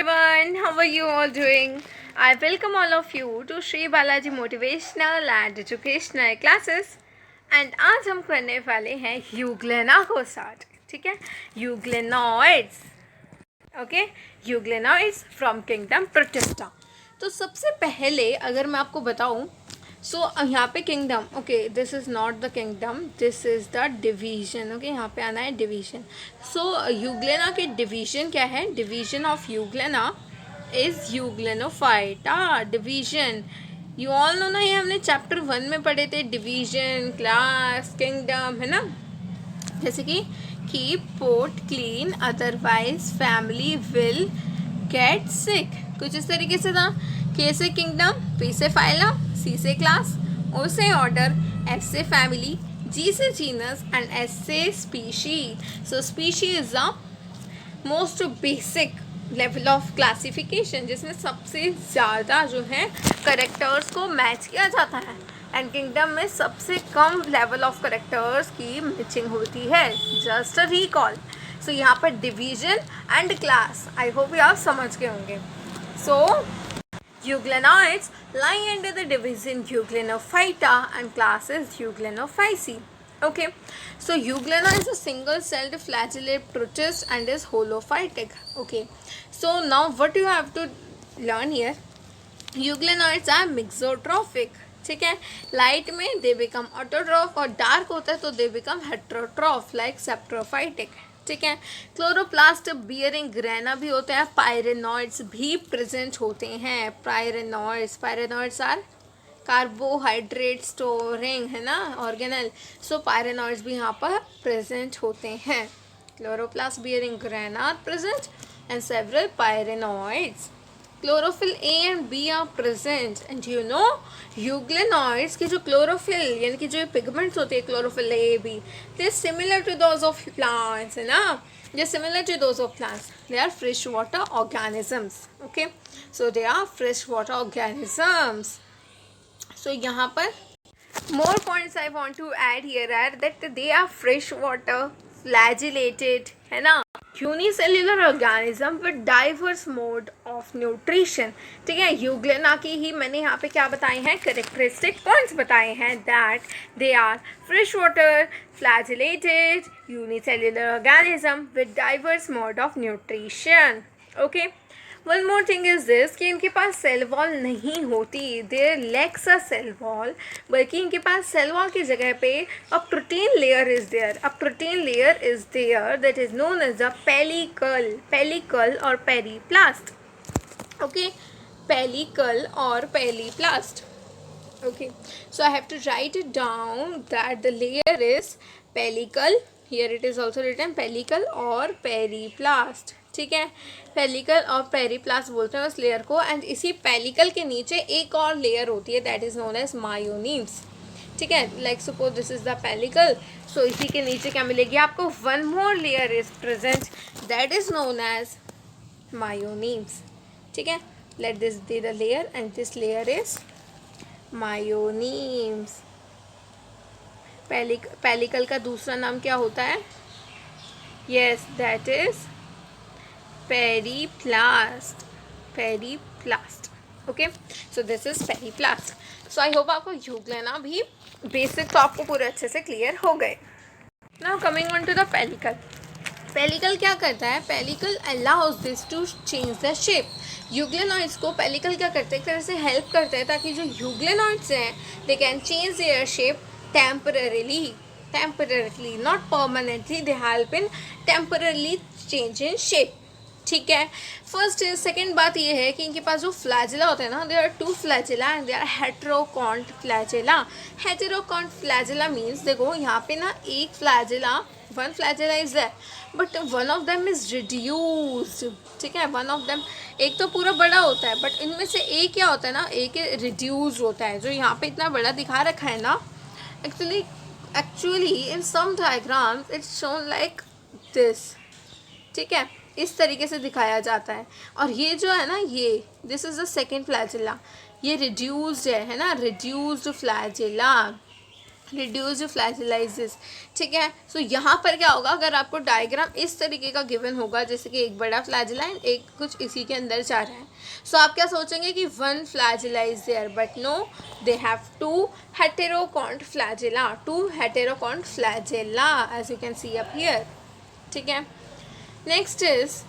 everyone, how are you all doing? I welcome all of you to Sri Balaji Motivational and Educational Classes. And आज हम करने वाले हैं euglena को start. ठीक है, euglenoids. Okay, euglenoids from kingdom protista. तो सबसे पहले अगर मैं आपको बताऊं, यहाँ पे kingdom, okay, this is not the kingdom, this is the division. Okay, यहाँ पे आना है डिवीजन. यूग्लेना की डिवीजन क्या है? Division of Euglena is Euglenophyta division. You all know ना, ये हमने चैप्टर 1 में पढ़े थे. डिवीजन, क्लास, किंगडम, है ना. जैसे कि keep port clean otherwise family will get sick. कुछ इस तरीके से था. के से किंगडम, पी से फाइलम, सी से क्लास, ओ से ऑर्डर, एफ से फैमिली, जी से जीनस एंड एस से species. So species is the most basic level of classification, जिसमें सबसे ज़्यादा जो है करेक्टर्स को मैच किया जाता है. एंड किंगडम में सबसे कम लेवल ऑफ करेक्टर्स की मैचिंग होती है. Just a recall. सो यहाँ पर division and class, I hope आप समझ गए होंगे. सो euglenoids lie under the division Euglenophyta and class is Euglenophyceae. Okay, so euglena is a single-celled flagellate protist and is holophytic. Okay, so now what you have to learn here, euglenoids are mixotrophic. ठीक है, light में they become autotroph और dark होता है तो they become heterotroph like सेप्ट्रोफाइटिक. ठीक है, chloroplast bearing grana भी होता है. पायरेनॉइड्स भी प्रेजेंट होते हैं. पायरेनॉइड्स आर कार्बोहाइड्रेट स्टोरिंग, है ना, ऑर्गेनल. सो पायरेनॉइड्स भी यहाँ पर प्रेजेंट होते हैं. Chloroplast bearing grana are present and several pyrenoids. Chlorophyll a and b are present and you know euglenoids की जो क्लोरोफिल यानी कि जो पिगमेंट्स होते हैं chlorophyll a b, they similar to those of plants, है ना. They similar to those of plants. They are fresh water organisms. Okay, so they are fresh water organisms. So यहाँ पर more points I want to add here are that they are freshwater flagellated, है ना, unicellular organism with diverse mode of nutrition. ठीक है, euglena की ही मैंने यहाँ पे क्या बताए हैं, करेक्टरिस्टिक पॉइंट्स बताए हैं. That they are fresh water flagellated unicellular organism with diverse mode of nutrition. Okay, one more thing is this कि इनके पास सेल वॉल नहीं होती. There lacks a cell wall, बल्कि इनके पास सेल वॉल की जगह पे a protein layer is there. A protein layer is there that is known as the pellicle और पेरीप्लास्ट. ओके, पेलिकल और पेरीप्लास्ट. Okay, so I have to write it down that the layer is pellicle. Here it is also written pellicle और periplast. ठीक है, pellicle और पेरीप्लास्ट बोलते हैं उस layer को. एंड इसी पेलिकल के नीचे एक और लेयर होती है that is known as myonemes. ठीक है, like suppose this is the pellicle. So इसी के नीचे क्या मिलेगी आपको, one more layer is present that is known as myonemes. ठीक है, let this be the layer and this layer is myonemes. Pellicle का दूसरा नाम क्या होता है? Yes, that is periplast. Okay, so this is periplast. So I hope आपको Euglena भी बेसिक तो आपको पूरे अच्छे से क्लियर हो गए. Now coming on to the pellicle. Pellicle क्या करता है? Pellicle allows this to change the shape. Euglenoids को पेलिकल क्या करते हैं, एक तरह से हेल्प करते हैं ताकि जो यूग्लेनॉइड्स हैं they can change their shape temporarily, not permanently. They help in temporarily change in shape. ठीक है, फर्स्ट सेकेंड बात ये है कि इनके पास जो फ्लैजिला होता है ना, they are two flagella and they are heterokont flagella. Heterokont flagella means, देखो यहाँ पे ना एक flagella, one flagella is there but one of them is reduced. ठीक है, वन ऑफ देम, एक तो पूरा बड़ा होता है बट इनमें से एक क्या होता है ना, एक रिड्यूस होता है. जो यहाँ पे इतना बड़ा दिखा रखा है ना, actually in some diagrams it's shown like this. ठीक है, इस तरीके से दिखाया जाता है. और ये जो है ना, ये this is the second flagella, ये रिड्यूस्ड है ना, रिड्यूस्ड फ्लैजिला. रिड्यूस्ड फ्लैजिलाइजेस, ठीक है। सो यहाँ पर क्या होगा, अगर आपको डायग्राम इस तरीके का गिवन होगा, जैसे कि एक बड़ा फ्लैजिला एंड एक कुछ इसी के अंदर जा रहा है, सो आप क्या सोचेंगे कि one flagella is there, but no, they have two heterokont flagella, as you can see up here, ठीक है। Next is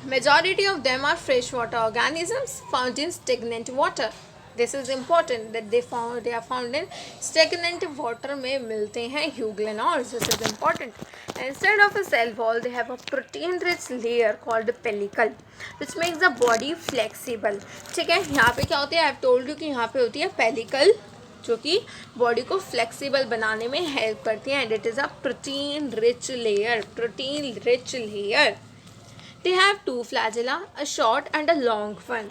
majority of them are freshwater organisms found in stagnant water. This is important that they are found in stagnant water में मिलते हैं euglenoids. This is important. Instead of a cell wall, they have a protein-rich layer called pellicle, which makes the body flexible. ठीक है, यहाँ पे क्या होती है, I have told you कि यहाँ पे होती है pellicle, जो कि बॉडी को फ्लेक्सिबल बनाने में हेल्प करती है, and it is a protein-rich layer. They have two flagella, a short and a long one.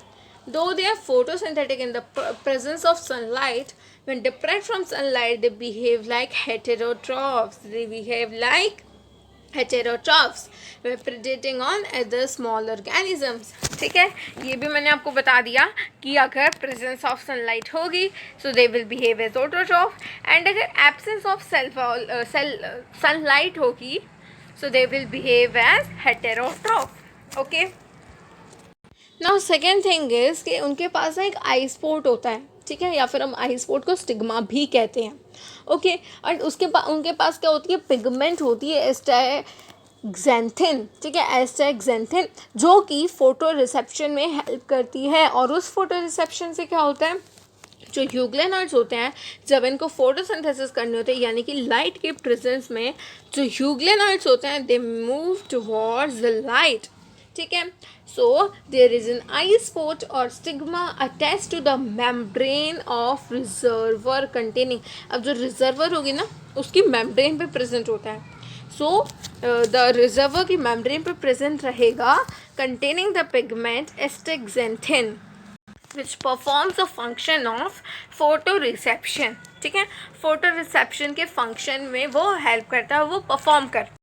Though they are photosynthetic in the presence of sunlight, when deprived from sunlight, they behave like heterotrophs. By predating on other small organisms. ठीक है, ये भी मैंने आपको बता दिया कि अगर presence of sunlight होगी, so they will behave as autotroph, and अगर absence of sunlight होगी, so they will behave as heterotroph. Okay. Now second thing is कि उनके पास ना एक आई स्पॉट होता है, ठीक है, या फिर हम आई स्पॉट को स्टिग्मा भी कहते हैं, ओके। और उनके पास क्या होती है, पिगमेंट होती है एस्टैग्जैंथिन, ठीक है, एस्टैग्जैंथिन, जो कि फोटो रिसेप्शन में हेल्प करती है। और उस फोटो रिसेप्शन से क्या होता है, जो यूग्लेनॉइड्स होते हैं, जब इनको फोटोसिंथेसिस करने होते हैं, यानी कि लाइट के प्रेजेंस में जो यूग्लेनॉइड्स होते हैं, they move towards the light, ठीक है। So there is an eye spot और stigma attach to the membrane of reservoir containing. अब जो रिजर्वर होगी ना, उसकी मेम्ब्रेन पे प्रेजेंट होता है, सो द रिजर्वर की मेम्ब्रेन पे प्रेजेंट रहेगा containing the pigment astaxanthin, which performs the function of photoreception, ठीक है। फोटो रिसेप्शन के फंक्शन में वो हेल्प करता है, वो परफॉर्म करता है,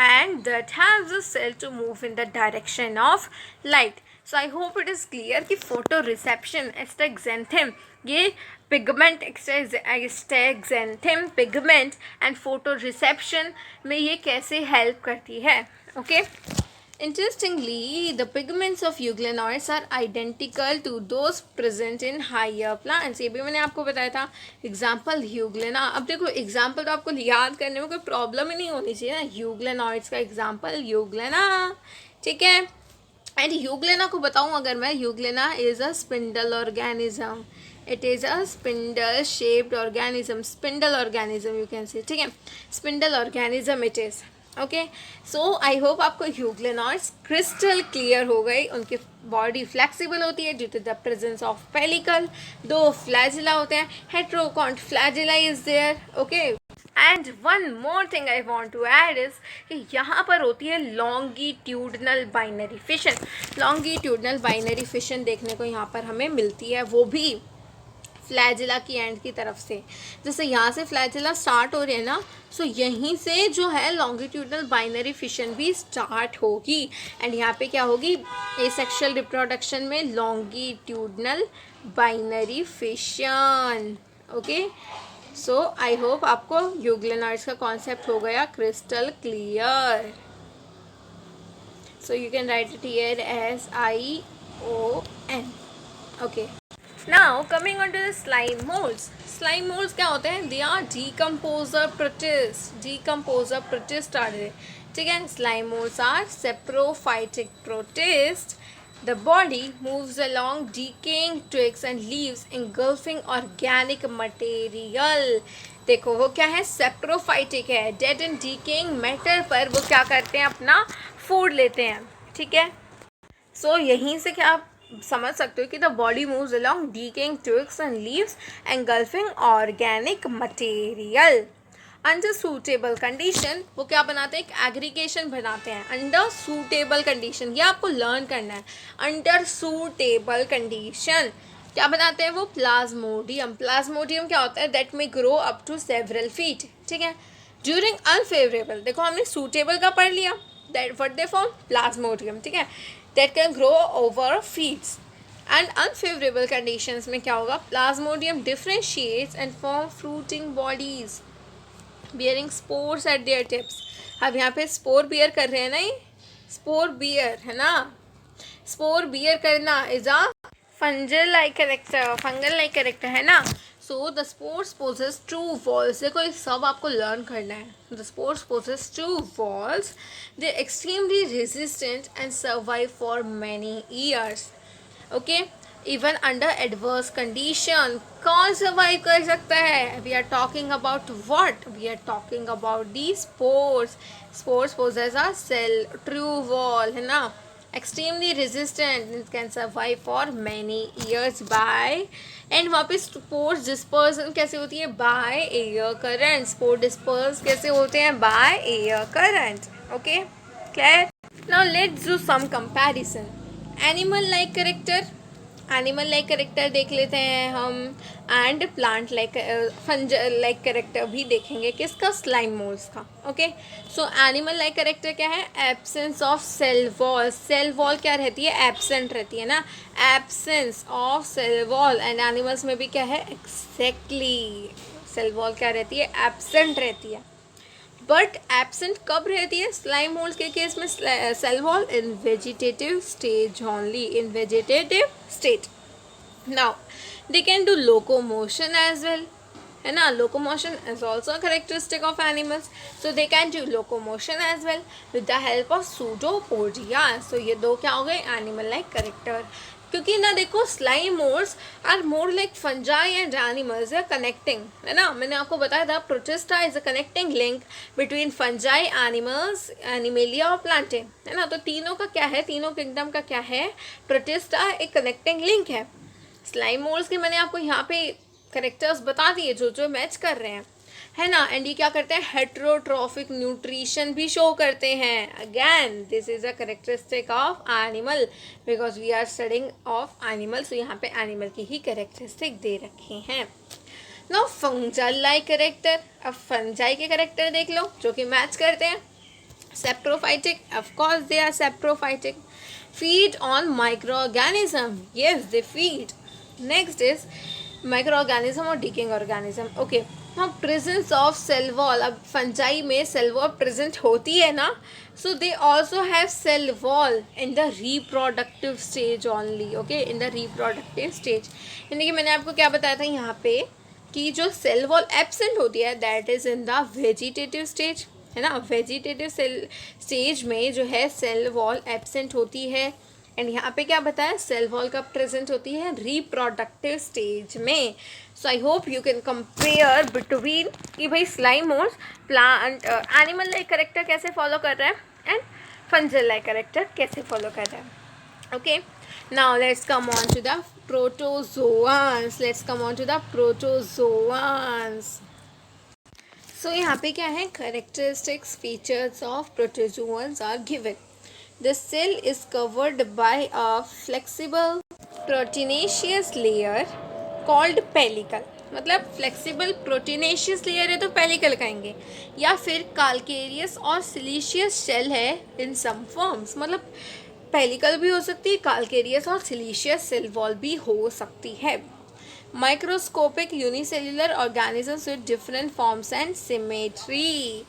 and that helps the cell to move in the direction of light. So I hope it is clear कि फोटो रिसेप्शन एस्टेग्जेंथिन, ये pigment astaxanthin pigment and photoreception में ये कैसे हेल्प करती है, okay. Interestingly, the pigments of euglenoids are identical to those present in higher plants. ये भी मैंने आपको बताया था, एग्जाम्पल यूग्लेना। अब देखो, एग्जाम्पल तो आपको याद करने में कोई प्रॉब्लम ही नहीं होनी चाहिए ना, यूग्लेनॉइड्स का एग्जाम्पल यूग्लेना, ठीक है। एंड यूग्लेना को बताऊँ अगर मैं, Euglena is a spindle organism, it is a spindle shaped organism, spindle organism you can say, ठीक है, spindle organism it is, okay. So I hope आपको यूग्लेनॉइड्स क्रिस्टल क्लियर हो गई। उनकी बॉडी फ्लेक्सिबल होती है due to the presence of pellicle, दो flagella होते हैं, heterokont flagella is there, okay. And one more thing I want to add is कि यहाँ पर होती है longitudinal binary fission. Longitudinal binary fission देखने को यहाँ पर हमें मिलती है, वो भी फ्लैजिला की एंड की तरफ से। जैसे यहाँ से फ्लैजिला स्टार्ट हो रही है ना, सो यहीं से जो है लॉन्गिट्यूडनल बाइनरी फिशन भी स्टार्ट होगी, एंड यहाँ पे क्या होगी, एसेक्सुअल रिप्रोडक्शन में longitudinal binary fission, okay. So I hope आपको यूग्लेनॉइड्स का कॉन्सेप्ट हो गया crystal clear. So you can write it here as ION, okay. Now coming on to the slime molds. Slime molds क्या होते हैं? They are decomposer protists are they, ठीक है। Slime molds are saprophytic protists. The body moves along decaying twigs and leaves engulfing organic material. देखो वो क्या है, saprophytic है, dead and decaying matter पर वो क्या करते हैं, अपना फूड लेते हैं, ठीक है। सो यहीं से क्या आप समझ सकते हो कि the body moves along decaying twigs and leaves engulfing organic material. Under suitable condition वो क्या बनाते हैं, एक एग्रीगेशन बनाते हैं। अंडर सूटेबल कंडीशन, ये आपको लर्न करना है। अंडर सूटेबल कंडीशन क्या बनाते हैं वो, प्लाज्मोडियम। प्लाज्मोडियम क्या होता है, दैट में grow up to several feet, ठीक है। ड्यूरिंग अनफेवरेबल, देखो हमने सूटेबल का पढ़ लिया, that what they form, Plasmodium, ठीक है, that can grow over feet. And unfavourable conditions में क्या होगा, Plasmodium differentiates and form fruiting bodies bearing spores eight there tips. अब यहाँ पे स्पोर बियर कर रहे हैं ना, ये स्पोर बियर है ना, स्पोर बियर करना is a fungal like character है ना। So the spores possess two walls, देखो ये सब आपको लर्न करना है। The spores possess two walls, they extremely resistant and survive for many years. Okay, even under adverse condition कौन सर्वाइव कर सकता है? We are talking about what, we are talking about the spores. Spores possess a cell true wall है ना, extremely resistant, it can survive for many years by, and वहाँ पे spores dispersion कैसे होती है? By air current. Spore disperse कैसे होते हैं? By air current. Okay, clear? Now let's do some comparison. Animal like character देख लेते हैं हम, and plant like fungal like character भी देखेंगे, किसका? स्लाइम मोल्स का। Okay, so animal like character क्या है? Absence of cell wall. Cell wall क्या रहती है? एब्सेंट रहती है ना, absence of cell wall. And animals में भी क्या है? एग्जैक्टली सेल वॉल क्या रहती है? एब्सेंट रहती है। बट एब्सेंट कब रहती है स्लाइम मोल्ड के केस में? Cell wall in vegetative stage only, in vegetative state. Now they can do locomotion as well, है ना, locomotion is also a characteristic of animals, so they can do locomotion as well with the help of pseudopodia. So ये दो क्या हो गए? Animal like character. क्योंकि ना देखो, slime moulds are more like fungi and animals, है connecting, है ना। मैंने आपको बताया था protista is a connecting link between fungi, animals, animalia और प्लांटे, है ना। तो तीनों का क्या है? तीनों किंगडम का क्या है? प्रोटिस्टा एक कनेक्टिंग लिंक है। स्लाइम मोल्ड्स के मैंने आपको यहाँ पे करेक्टर्स बता दिए जो जो मैच कर रहे हैं, है ना। एंड ये क्या करते हैं? हेट्रोट्रॉफिक न्यूट्रिशन भी शो करते हैं। Again this is a characteristic of animal, because we are studying of animal, so यहाँ पे एनिमल की ही करेक्टरिस्टिक दे रखे हैं। नाउ फंगल लाइक कैरेक्टर, अब फंजाई के करेक्टर देख लो जो कि मैच करते हैं। Saprophytic, of course they are saprophytic, feed on microorganism, yes they feed. Next is microorganism और decaying organism. Okay, now presence of cell wall, अब फंजाई में cell wall present होती है ना, so they also have cell wall in the reproductive stage only. Okay, in the reproductive stage, यानी कि मैंने आपको क्या बताया था यहाँ पे कि जो सेल वॉल एब्सेंट होती है that is in the vegetative stage, है ना। वेजिटेटिव सेल स्टेज में जो है सेल वॉल एब्सेंट होती है, एंड यहाँ पे क्या बताया? सेल वॉल कब प्रेजेंट होती है? रिप्रोडक्टिव स्टेज में। So I hope you can compare between कि भाई slime moulds plant animal like character कैसे फॉलो कर रहा है एंड फंजल लाइक करेक्टर कैसे फॉलो कर रहा है। Okay, now let's come on to the protozoans. So यहाँ पे क्या है? characteristics features of protozoans are given. The cell is covered by a flexible proteinaceous layer called pellicle. मतलब flexible proteinaceous layer है तो पेलिकल कहेंगे, या फिर काल्केरियस और सिलिशियस शेल है इन सम फॉर्म्स। मतलब पेलिकल भी हो सकती है, काल्केरियस और सिलिशियस सेल वॉल भी हो सकती है। Microscopic unicellular organisms with different forms and symmetry.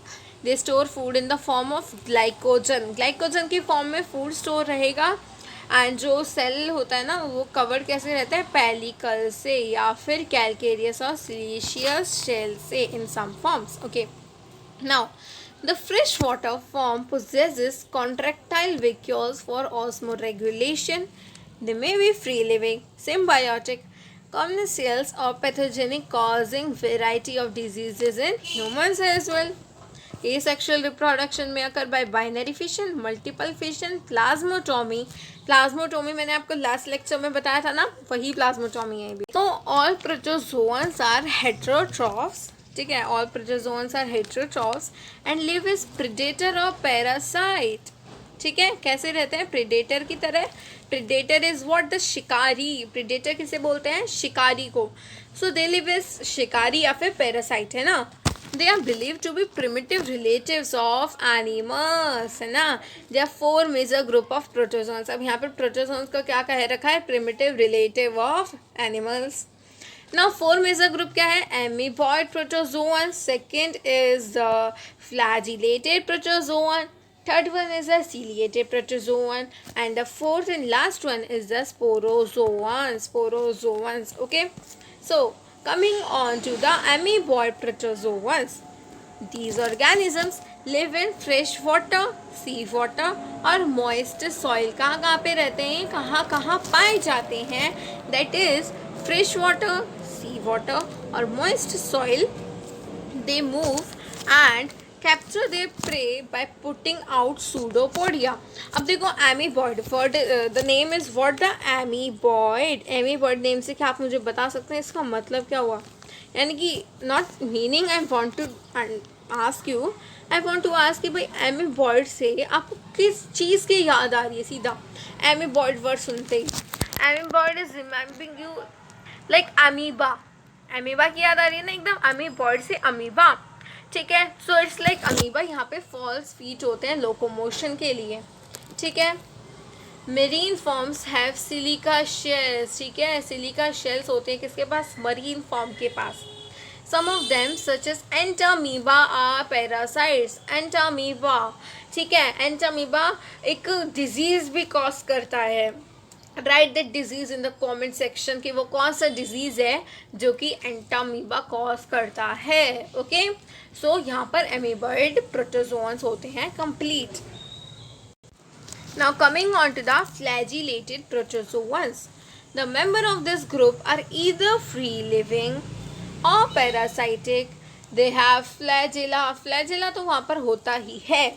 They store food in the form of glycogen, glycogen की फॉर्म में फूड स्टोर रहेगा, एंड जो सेल होता है ना वो कवर्ड कैसे रहता है? पेलिकल से या फिर कैल्केरियस और सिलिशियस शेल से in some forms. Okay, now the freshwater form possesses contractile vacuoles for osmoregulation. They may be free-living, symbiotic, commensals or pathogenic, causing variety of diseases in humans as well. Asexual reproduction may occur by binary fission, multiple fission, plasmatomy. Plasmotomy मैंने आपको last lecture में बताया था ना, वही plasmotomy है भी। तो ऑल प्रोटोजोअन्स आर हेटेरोट्रॉफ्स, ठीक है, all protozoans are heterotrophs and live is predator और पैरासाइट। ठीक है, कैसे रहते हैं? प्रेडेटर की तरह। Predator is what? द शिकारी। प्रेडेटर किसे बोलते हैं? शिकारी को। सो दे लिव इज शिकारी या फिर पैरासाइट, है ना। They are believed to be primitive relatives of animals, है ना. There are four major group of protozoans. अब यहाँ पर protozoans का क्या कह रखा है, primitive relative of animals. Now four major group क्या है, amoeboid protozoan, second is the flagellated protozoan, third one is the ciliated protozoan, and the fourth and last one is the sporozoans. Okay, so coming on to the amoeboid protozoans, these organisms live in fresh water, sea water और moist soil. कहाँ पे रहते हैं, कहाँ पाए जाते हैं, that is fresh water, sea water और moist soil. They move and capture their prey by putting out pseudopodia. अब देखो amoeboid, the name is what, the amoeboid name से क्या आप मुझे बता सकते हैं इसका मतलब क्या हुआ, यानी कि not meaning I want to ask you, I want to ask कि भाई amoeboid से आपको किस चीज़ की याद आ रही है, सीधा amoeboid वर्ड सुनते ही amoeboid is remembering you like amoeba की याद आ रही है ना एकदम, amoeboid से amoeba. ठीक है, सो इट्स लाइक अमीबा यहाँ पे फॉल्स फीट होते हैं लोकोमोशन के लिए. ठीक है, marine forms have silica shells. ठीक है, सिलिका शेल्स होते हैं किसके पास, मरीन फॉर्म के पास. Some of them such as Entamoeba are parasites. Entamoeba, ठीक है, एंटामीबा एक डिजीज़ भी कॉज करता है. Write that disease in the comment section कि वो कौन सा डिजीज़ है जो कि एंटामीबा कॉज करता है. ओके, सो यहाँ पर एमीबॉइड प्रोटोजोन्स होते हैं complete. Now coming on to the flagellated protozoans. The member of this group are either free living or parasitic. They have flagella. Flagella तो वहाँ पर होता ही है.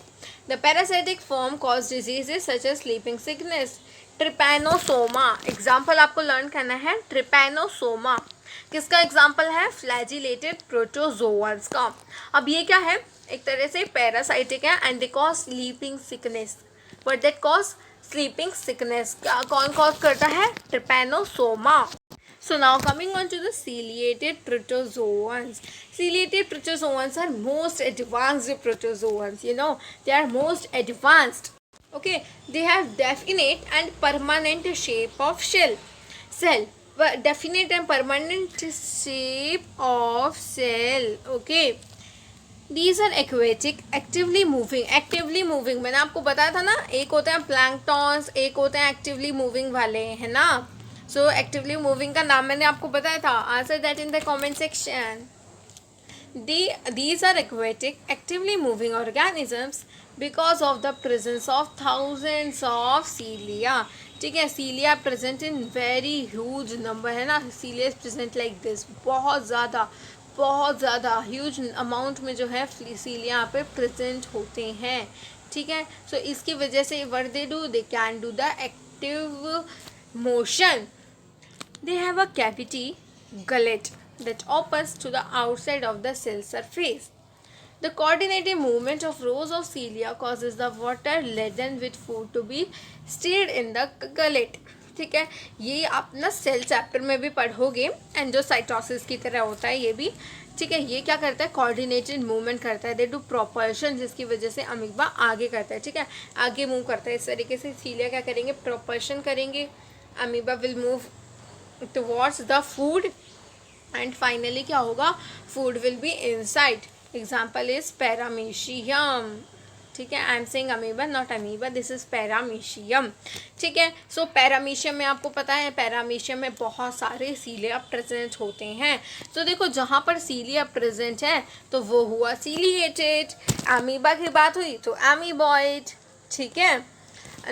The parasitic form cause diseases such as sleeping sickness. Trypanosoma, example आपको learn करना है. Trypanosoma किसका एग्जाम्पल है, फ्लैजिलेटेड प्रोटोजोअन्स का. अब ये क्या है, एक तरह से पैरासाइटिक है and they cause sleeping sickness. But that cause sleeping sickness कौन कॉज करता है, Trypanosoma. So now coming on to the ciliated protozoans. Ciliated protozoans are most advanced protozoans. You know, they are most advanced. Okay, they have definite and permanent shape of cell. Definite and permanent shape of cell. Okay, these are aquatic, actively moving. मैंने आपको बताया था ना, एक होते हैं planktons, एक होते हैं एक्टिवली मूविंग वाले, है ना. सो एक्टिवली मूविंग का नाम मैंने आपको बताया था. Answer that in the comment section. These are aquatic, actively moving organisms because of the presence of thousands of cilia. ठीक है, cilia present in very huge number, है ना. cilia is present like this, बहुत ज़्यादा huge amount में जो है cilia यहाँ पे प्रेजेंट होते हैं. ठीक है, सो इसकी वजह से what they do, they can do the active motion. They have a cavity, gullet, that opens to the outside of the cell surface. The coordinated movement of rows of cilia causes the water laden with food to be stirred in the gullet. ठीक है, ये आप ना cell chapter में भी पढ़ोगे. Endocytosis की तरह होता है ये भी. ठीक है, ये क्या करता है, कोऑर्डिनेटेड मूवमेंट करता है. दे डू प्रोपल्शन, जिसकी वजह से अमीबा आगे करता है. ठीक है, आगे मूव करता है. इस तरीके से सीलिया क्या करेंगे, प्रोपल्शन करेंगे. Amoeba will move towards the food and finally क्या होगा, food will be inside. Example is paramecium. ठीक है, I am saying amoeba not amoeba, this is paramecium. ठीक है, सो पैरामीशियम में आपको पता है, पैरामीशियम में बहुत सारे सीलिया प्रेजेंट होते हैं. तो देखो जहाँ पर सीलिया प्रेजेंट है तो वो हुआ सीलिएटेड. अमीबा की बात हुई तो अमीबॉइड. ठीक है,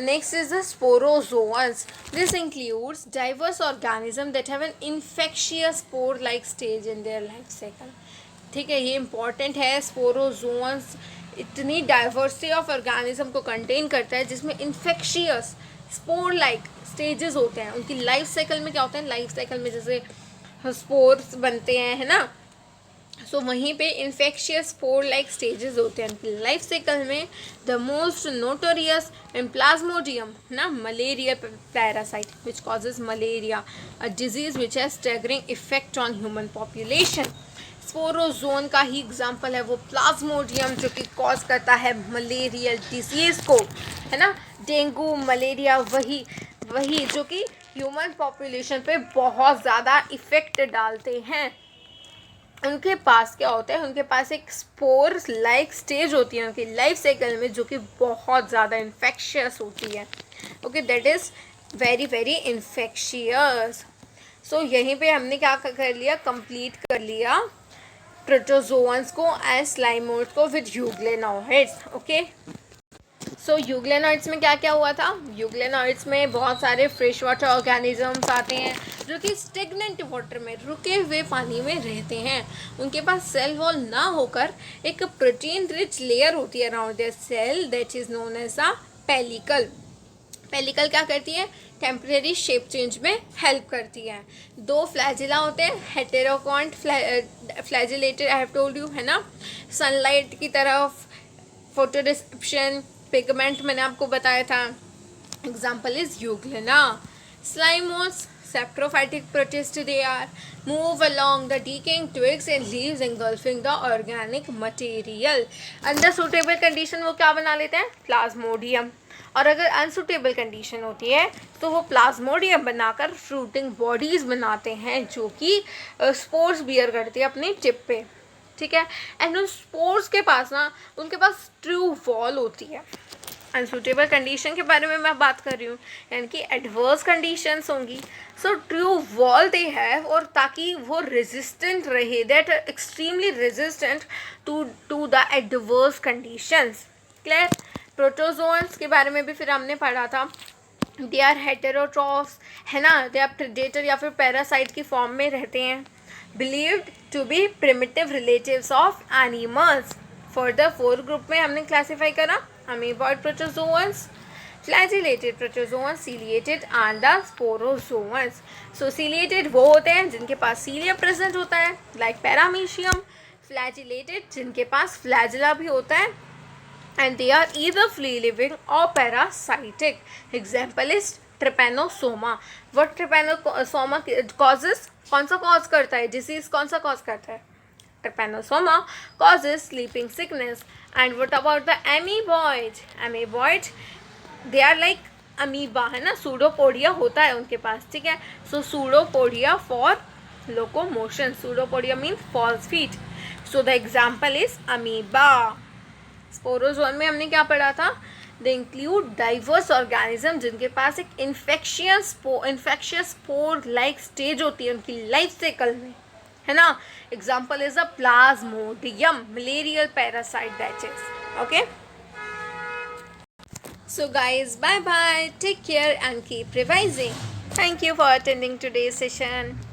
next is the sporozoans. This includes diverse organisms that have an infectious spore-like stage in their life cycle. ठीक है, ये important है. स्पोरोजोन्स इतनी डाइवर्सिटी ऑफ ऑर्गेनिज्म को कंटेन करता है जिसमें इन्फेक्शियस स्पोर लाइक स्टेजेस होते हैं. उनकी लाइफ साइकिल में क्या होता है, लाइफ साइकिल में जैसे स्पोर्स बनते हैं, है ना. सो वहीं पे इन्फेक्शियस स्पोर लाइक स्टेजेस होते हैं उनकी लाइफ साइकिल में. द मोस्ट नोटोरियस प्लाज्मोडियम ना, malaria parasite which causes malaria, a disease which has staggering effect on human population. Sporozoan का ही एग्जाम्पल है वो प्लाज्मोडियम, जो कि कॉज करता है मलेरियल डिजीज़ को, है ना, डेंगू मलेरिया, वही वही जो कि ह्यूमन पॉपुलेशन पे बहुत ज़्यादा इफ़ेक्ट डालते हैं। उनके पास क्या होता है, उनके पास एक स्पोर लाइक स्टेज होती है उनकी लाइफ साइकिल में, जो कि बहुत ज़्यादा इन्फेक्शियस होती है। Okay, that is very very infectious. So यहीं पे हमने क्या कर लिया, कंप्लीट कर लिया प्रोटोजोअन्स को एंड स्लाइमोइड्स को विद यूग्लेनोइड्स। ओके, सो यूग्लेनोइड्स में क्या क्या हुआ था, यूग्लेनोइड्स में बहुत सारे फ्रेश वाटर ऑर्गेनिजम्स आते हैं जो कि स्टेगनेंट वाटर में, रुके हुए पानी में रहते हैं। उनके पास सेल वॉल ना होकर एक प्रोटीन रिच लेयर होती है around their cell, that is known as a pellicle. Pellicle क्या करती है, टेम्परेरी शेप चेंज में हेल्प करती है। दो फ्लैजिला होते हैं, heterokont flagellated, I have told you, है ना, सनलाइट की तरफ फोटो रिसेप्शन पिगमेंट मैंने आपको बताया था। Example is Euglena. स्लाइमोस saprophytic protist, they are move along the decaying twigs and leaves engulfing the organic material. Under suitable condition वो क्या बना लेते हैं, प्लाज्मोडियम, और अगर अनसुटेबल कंडीशन होती है तो वो प्लाज्मोडियम बनाकर फ्रूटिंग बॉडीज बनाते हैं जो कि स्पोर्स बियर करती है अपनी टिप पे, ठीक है। एंड उन स्पोर्स के पास ना, उनके पास ट्रू वॉल होती है। अनसूटेबल कंडीशन के बारे में मैं बात कर रही हूँ, यानी कि एडवर्स कंडीशंस होंगी। So true wall they have, और ताकि वो रेजिस्टेंट रहे, that extremely resistant to the adverse conditions. Clear. Protozoans के बारे में भी फिर हमने पढ़ा था, दे आर हेटेरोट्रॉफ्स, है ना, दे आर प्रेडेटर या फिर पैरासाइट की फॉर्म में रहते हैं, believed to be primitive relatives of animals. Further 4 group में हमने क्लासीफाई करा, amoeboid protozoans, flagellated protozoans, ciliated and the sporozoans. So ciliated वो होते हैं जिनके पास सीलिया प्रेजेंट होता है, like पैरामीशियम। flagellated जिनके पास फ्लैजिला भी होता है, and they are either free living or parasitic. Example is trypanosoma. What trypanosoma causes, कौन सा कॉज करता है, डिसीज कौन सा कॉज करता है, trypanosoma causes sleeping sickness. And what about the amoeboid? Amoeboid, they are like amoeba, है ना, सूडोपोडिया होता है उनके पास, ठीक है। So pseudopodia for locomotion, pseudopodia means false feet. So the example is amoeba. Sporozoans में हमने क्या पढ़ा था, दे इंक्लूड डाइवर्स ऑर्गेनिज्म जिनके पास एक इन्फेक्शियस स्पोर लाइक स्टेज होती है उनकी लाइफ साइकिल में, है ना। Example is a plasmodium, malarial parasite, that is okay. So guys, bye bye, take care and keep revising. Thank you for attending today's session.